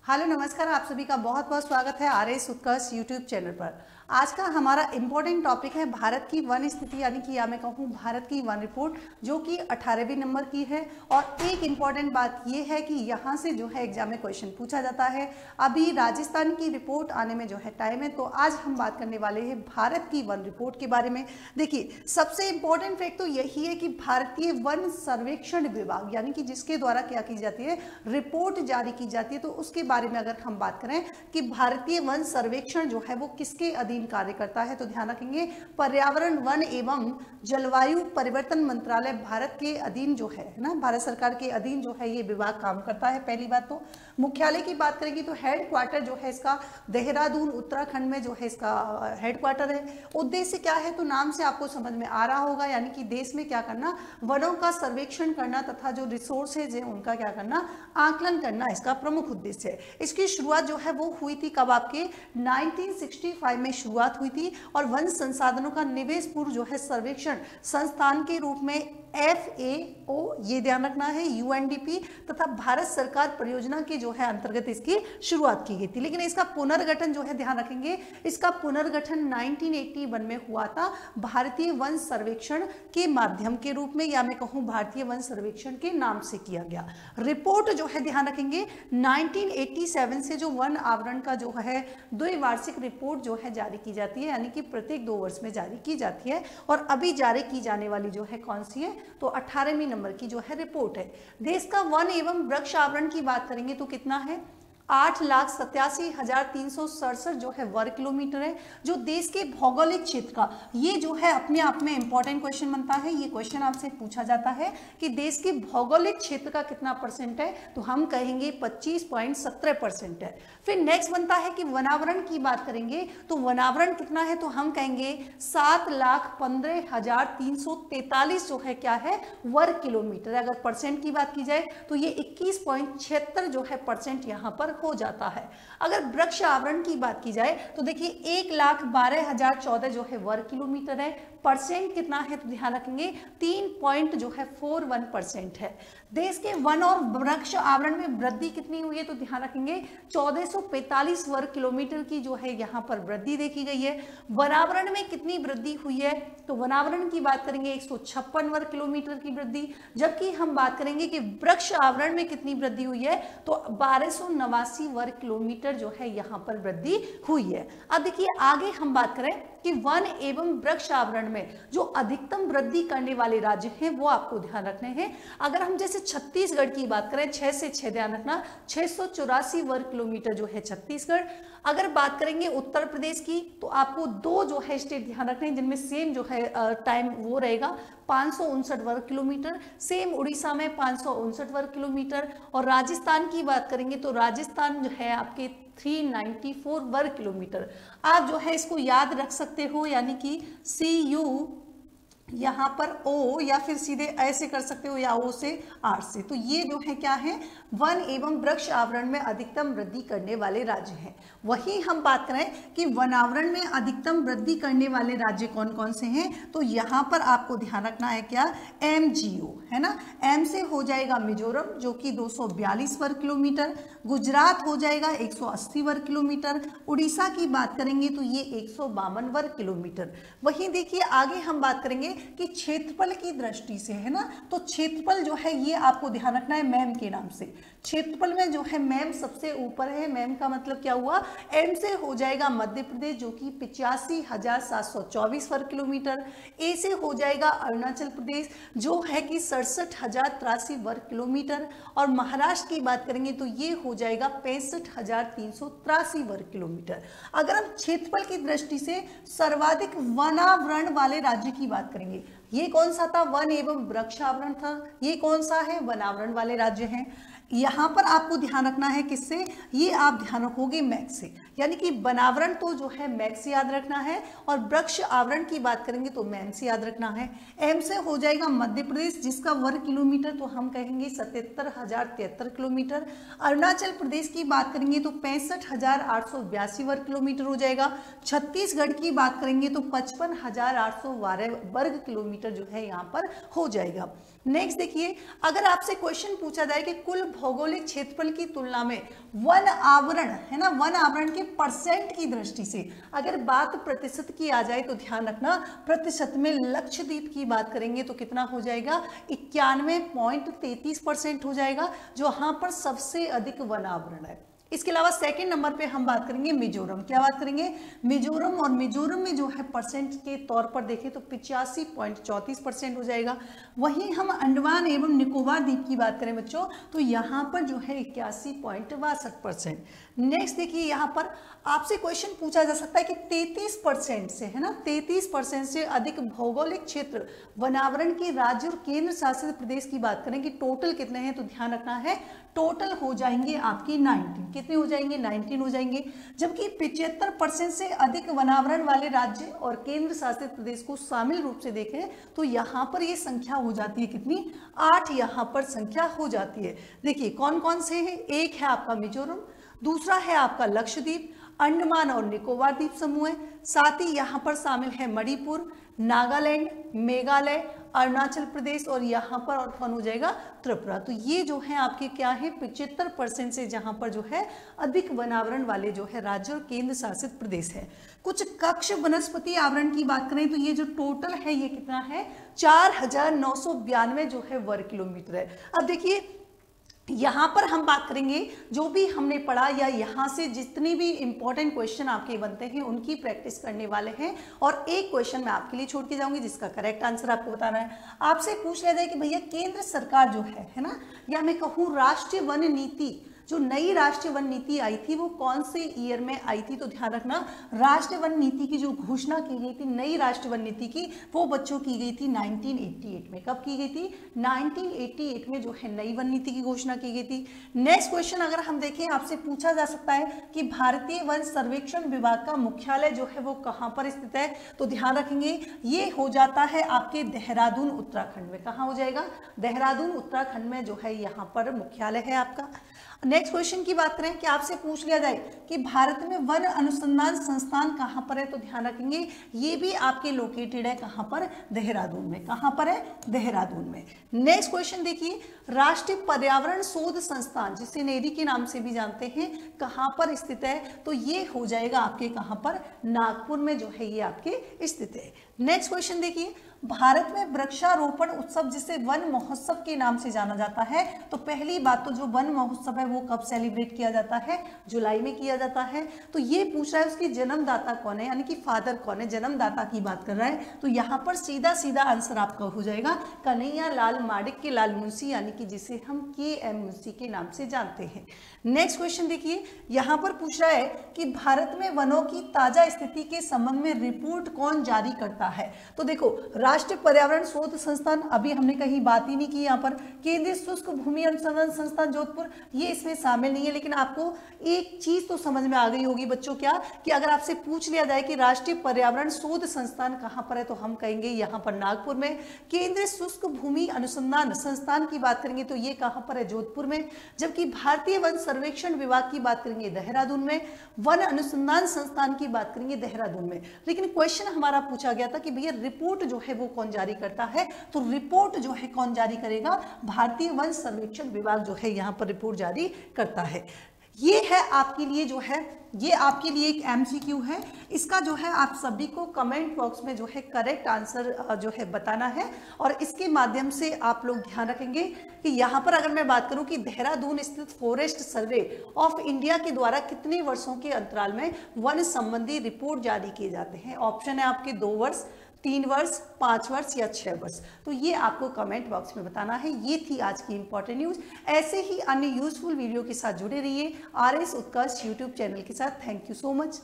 Hello नमस्कार, आप सभी का बहुत बहुत स्वागत है आर एस उत्कर्ष यूट्यूब चैनल पर। आज का हमारा इम्पोर्टेंट टॉपिक है भारत की वन स्थिति, यानी कि या मैं कहूँ भारत की वन रिपोर्ट, जो कि 18वें नंबर की है। और एक इम्पॉर्टेंट बात यह है कि यहाँ से जो है एग्जाम में क्वेश्चन पूछा जाता है। अभी राजस्थान की रिपोर्ट आने में जो है टाइम है, तो आज हम बात करने वाले हैं भारत की वन रिपोर्ट के बारे में। देखिए, सबसे इम्पोर्टेंट फैक्ट तो यही है कि भारतीय वन सर्वेक्षण विभाग, यानी कि जिसके द्वारा क्या की जाती है, रिपोर्ट जारी की जाती है, तो उसके बारे में अगर हम बात करें कि भारतीय वन सर्वेक्षण जो है वो किसके अधीन कार्य करता है, तो ध्यान रखेंगे पर्यावरण, वन एवं जलवायु परिवर्तन मंत्रालय भारत के अधीन जो है ना, भारत सरकार के अधीन जो है ये विभाग काम करता है। पहली बात तो मुख्यालय की बात करेंगे तो हेडक्वार्टर जो है इसका देहरादून उत्तराखंड में जो है इसका हेडक्वार्टर है। उद्देश्य क्या है, तो नाम से आपको समझ में आ रहा होगा, यानी कि देश में क्या करना, वनों का सर्वेक्षण करना तथा जो रिसोर्सेज है उनका क्या करना, आकलन करना, इसका प्रमुख उद्देश्य है। इसकी शुरुआत जो है वो हुई थी कब, आपके 1965 में शुरुआत हुई थी। और वन संसाधनों का निवेश पूर्व जो है सर्वेक्षण संस्थान के रूप में FAO, ये ध्यान रखना है, UNDP तथा भारत सरकार परियोजना के जो है अंतर्गत इसकी शुरुआत की गई थी। लेकिन इसका पुनर्गठन जो है, ध्यान रखेंगे, इसका पुनर्गठन 1981 में हुआ था भारतीय वन सर्वेक्षण के माध्यम के रूप में, या मैं कहूँ भारतीय वन सर्वेक्षण के नाम से किया गया। रिपोर्ट जो है, ध्यान रखेंगे, 1987 से जो वन आवरण का जो है द्विवार्षिक रिपोर्ट जो है जारी की जाती है, यानी कि प्रत्येक 2 वर्ष में जारी की जाती है। और अभी जारी की जाने वाली जो है कौन सी है, तो 18वीं नंबर की जो है रिपोर्ट है। देश का वन एवं वृक्ष आवरण की बात करेंगे तो कितना है, 8,87,367 जो है वर्ग किलोमीटर है। जो देश के भौगोलिक क्षेत्र का, ये जो है अपने आप में इंपॉर्टेंट क्वेश्चन बनता है। ये क्वेश्चन आपसे पूछा जाता है कि देश के भौगोलिक क्षेत्र का कितना परसेंट है, तो हम कहेंगे 25.17% है। फिर नेक्स्ट बनता है कि वनावरण की बात करेंगे तो वनावरण कितना है, तो हम कहेंगे 7,15,343 जो है क्या है, वर्ग किलोमीटर। अगर परसेंट की बात की जाए तो ये 21.76 जो है परसेंट यहाँ पर हो जाता है। अगर वृक्ष आवरण की बात की जाए तो देखिए 1,12,014 जो है वर्ग किलोमीटर है। परसेंट कितना है, तो ध्यान रखेंगे 3.41% है। देश के वन और वृक्ष आवरण में वृद्धि कितनी हुई है, तो ध्यान रखेंगे 1445 वर्ग किलोमीटर की जो है यहाँ पर वृद्धि देखी गई है। वनावरण में कितनी वृद्धि हुई है, तो वनावरण की बात करेंगे 156 वर्ग किलोमीटर की वृद्धि। जबकि हम बात करेंगे कि वृक्ष आवरण में कितनी वृद्धि हुई है, तो 1289 वर्ग किलोमीटर जो है यहाँ पर वृद्धि हुई है। अब देखिए आगे हम बात करें कि वन एवं वृक्ष आवरण में जो अधिकतम वृद्धि करने वाले राज्य हैं वो आपको ध्यान रखने हैं। अगर हम जैसे छत्तीसगढ़ की बात करें, 6 से 6 ध्यान रखना, 684 वर्ग किलोमीटर जो है छत्तीसगढ़। अगर बात करेंगे उत्तर प्रदेश की, तो आपको 2 जो है स्टेट ध्यान रखने हैं जिनमें सेम जो है टाइम वो रहेगा, 559 वर्ग किलोमीटर। सेम उड़ीसा में 559 वर्ग किलोमीटर। और राजस्थान की बात करेंगे तो राजस्थान जो है आपके 394 वर्ग किलोमीटर। आप जो है इसको याद रख सकते हो, यानी कि CU यहाँ पर O, या फिर सीधे ऐसे कर सकते हो, या O से R से। तो ये जो है क्या है, वन एवं वृक्ष आवरण में अधिकतम वृद्धि करने वाले राज्य हैं। वहीं हम बात करें कि वनावरण में अधिकतम वृद्धि करने वाले राज्य कौन कौन से हैं, तो यहाँ पर आपको ध्यान रखना है क्या, MGO है ना। M से हो जाएगा मिजोरम जो कि 242 वर्ग किलोमीटर, गुजरात हो जाएगा 180 वर्ग किलोमीटर, उड़ीसा की बात करेंगे तो ये 152 वर्ग किलोमीटर। वहीं देखिए आगे हम बात करेंगे कि क्षेत्रफल की दृष्टि से, है ना, तो क्षेत्रफल जो है ये आपको ध्यान रखना है मैम के नाम से। क्षेत्रफल में जो है मैम सबसे ऊपर है। मैम का मतलब क्या हुआ, M से हो जाएगा मध्य प्रदेश जो कि 85,724 वर्ग किलोमीटर। A से हो जाएगा अरुणाचल प्रदेश जो है कि 67,083 वर्ग किलोमीटर। और महाराष्ट्र की बात करेंगे तो ये हो जाएगा 65,383 वर्ग किलोमीटर। अगर हम क्षेत्रफल की दृष्टि से सर्वाधिक वनावरण वाले राज्य की बात करेंगे, ये कौन सा था, वन एवं वृक्ष आवरण था। ये कौन सा है, वनावरण वाले राज्य हैं। यहाँ पर आपको ध्यान रखना है किससे, ये आप ध्यान रखोगे मैक्स से, यानी कि वनावरण तो जो है मैक्स याद रखना है, और वृक्ष आवरण की बात करेंगे तो मैम से याद रखना है। एम से हो जाएगा मध्य प्रदेश जिसका वर्ग किलोमीटर तो हम कहेंगे 77,073 किलोमीटर। अरुणाचल प्रदेश की बात करेंगे तो 65,882 वर्ग किलोमीटर हो जाएगा। छत्तीसगढ़ की बात करेंगे तो 55,812 वर्ग किलोमीटर जो है यहाँ पर हो जाएगा। नेक्स्ट देखिए, अगर आपसे क्वेश्चन पूछा जाए कि कुल भौगोलिक क्षेत्रफल की तुलना में वन आवरण है ना, वन आवरण के परसेंट की दृष्टि से अगर बात प्रतिशत की आ जाए तो ध्यान रखना, प्रतिशत में लक्षद्वीप की बात करेंगे तो कितना हो जाएगा, 91.33% हो जाएगा, जो यहाँ पर सबसे अधिक वन आवरण है। इसके अलावा सेकंड नंबर पे हम बात करेंगे मिजोरम। क्या बात करेंगे, मिजोरम, और मिजोरम में जो है परसेंट के तौर पर देखें तो 85.34% हो जाएगा। वहीं हम अंडमान एवं निकोबार द्वीप की बात करें बच्चों तो यहाँ पर जो है 81.62%। नेक्स्ट देखिए, यहाँ पर आपसे क्वेश्चन पूछा जा सकता है कि 33% से है ना, 33% से अधिक भौगोलिक क्षेत्र वनावरण के राज्य और केंद्र शासित प्रदेश की बात करें कि टोटल कितने हैं, तो ध्यान रखना है टोटल हो जाएंगे आपकी 19। कितने हो जाएंगे, 19 हो जाएंगे। जबकि 75% से अधिक वनावरण वाले राज्य और केंद्र शासित प्रदेश को शामिल रूप से देखें तो यहाँ पर ये संख्या हो जाती है कितनी, 8 यहाँ पर संख्या हो जाती है। देखिए कौन कौन से हैं, एक है आपका मिजोरम, दूसरा है आपका लक्षद्वीप, अंडमान और निकोबार द्वीप समूह है, साथ ही यहाँ पर शामिल है मणिपुर, नागालैंड, मेघालय, अरुणाचल प्रदेश और यहाँ पर और कौन हो जाएगा, त्रिपुरा। तो ये जो है आपके क्या है, 75% से जहाँ पर जो है अधिक वनावरण वाले जो है राज्य और केंद्र शासित प्रदेश है। कुछ कक्ष वनस्पति आवरण की बात करें तो ये जो टोटल है ये कितना है, 4992 जो है वर्ग किलोमीटर है। अब देखिए यहाँ पर हम बात करेंगे जो भी हमने पढ़ा या यहाँ से जितनी भी इंपॉर्टेंट क्वेश्चन आपके बनते हैं उनकी प्रैक्टिस करने वाले हैं, और एक क्वेश्चन मैं आपके लिए छोड़ के जाऊंगी जिसका करेक्ट आंसर आपको बताना है। आपसे पूछ लिया जाए कि भैया केंद्र सरकार जो है ना, या मैं कहूँ राष्ट्रीय वन नीति, जो नई राष्ट्रीय वन नीति आई थी वो कौन से ईयर में आई थी, तो ध्यान रखना राष्ट्रीय वन नीति की जो घोषणा की गई थी, नई राष्ट्रीय वन नीति की, वो बच्चों की गई थी 1988 में। कब की गई थी, 1988 में जो है नई वन नीति की घोषणा की गई थी। नेक्स्ट क्वेश्चन अगर हम देखें, आपसे पूछा जा सकता है कि भारतीय वन सर्वेक्षण विभाग का मुख्यालय जो है वो कहाँ पर स्थित है, तो ध्यान रखेंगे ये हो जाता है आपके देहरादून उत्तराखंड में। कहाँ हो जाएगा, देहरादून उत्तराखंड में जो है यहाँ पर मुख्यालय है आपका। नेक्स्ट क्वेश्चन की बात करें कि आपसे पूछ लिया जाए कि भारत में वन अनुसंधान संस्थान कहां पर है, तो ध्यान रखेंगे ये भी आपके लोकेटेड है कहां पर, देहरादून में। कहां पर है, देहरादून में। नेक्स्ट क्वेश्चन देखिए, राष्ट्रीय पर्यावरण शोध संस्थान जिसे नेरी के नाम से भी जानते हैं कहां पर स्थित है, तो ये हो जाएगा आपके कहां पर, नागपुर में जो है ये आपके स्थित है। नेक्स्ट क्वेश्चन देखिए, भारत में वृक्षारोपण उत्सव जिसे वन महोत्सव के नाम से जाना जाता है, तो पहली बात तो जो वन महोत्सव है वो कब सेलिब्रेट किया जाता है, जुलाई में किया जाता है। तो ये पूछ रहा है उसकी जन्मदाता कौन है, यानी कि फादर कौन है, जन्मदाता की बात कर रहा है। तो यहाँ पर सीधा सीधा आंसर आपका हो जाएगा कन्हैया लाल माणिक्य लाल मुंशी, यानी कि जिसे हम KM मुंशी के नाम से जानते हैं। नेक्स्ट क्वेश्चन देखिए, यहाँ पर पूछ रहा है कि भारत में वनों की ताजा स्थिति के संबंध में रिपोर्ट कौन जारी करता है, तो देखो राष्ट्रीय पर्यावरण शोध संस्थान अभी हमने कहीं बात ही नहीं की, यहाँ पर केंद्रीय शुष्क भूमि अनुसंधान संस्थान जोधपुर ये इसमें शामिल नहीं है। लेकिन आपको एक चीज तो समझ में आ गई होगी बच्चों, क्या कि अगर आपसे पूछ लिया जाए कि राष्ट्रीय पर्यावरण शोध संस्थान कहाँ पर है, तो हम कहेंगे यहाँ पर नागपुर में। केंद्रीय शुष्क भूमि अनुसंधान संस्थान की बात करेंगे तो ये कहाँ पर है, जोधपुर में। जबकि भारतीय वन सर्वेक्षण विभाग की बात करेंगे देहरादून में, वन अनुसंधान संस्थान की बात करेंगे देहरादून में। लेकिन क्वेश्चन हमारा पूछा गया था कि भैया रिपोर्ट जो है वो कौन जारी करता है, तो रिपोर्ट जो है कौन जारी करेगा, भारतीय वन सर्वेक्षण विभाग जो है यहाँ पर रिपोर्ट जारी करता है। ये है आपके लिए जो है, ये आपके लिए एक MCQ है, इसका जो है आप सभी को कमेंट बॉक्स में जो है करेक्ट आंसर जो है बताना है। और इसके माध्यम से आप लोग ध्यान रखेंगे कि यहाँ पर अगर मैं बात करूं कि देहरादून स्थित फॉरेस्ट सर्वे ऑफ इंडिया के द्वारा कितने वर्षों के अंतराल में वन संबंधी रिपोर्ट जारी किए जाते हैं। ऑप्शन है आपके 2 वर्ष, 3 वर्ष, 5 वर्ष या 6 वर्ष। तो ये आपको कमेंट बॉक्स में बताना है। ये थी आज की इंपॉर्टेंट न्यूज। ऐसे ही अन्य यूजफुल वीडियो के साथ जुड़े रहिए RS उत्कर्ष यूट्यूब चैनल के साथ। Thank you so much.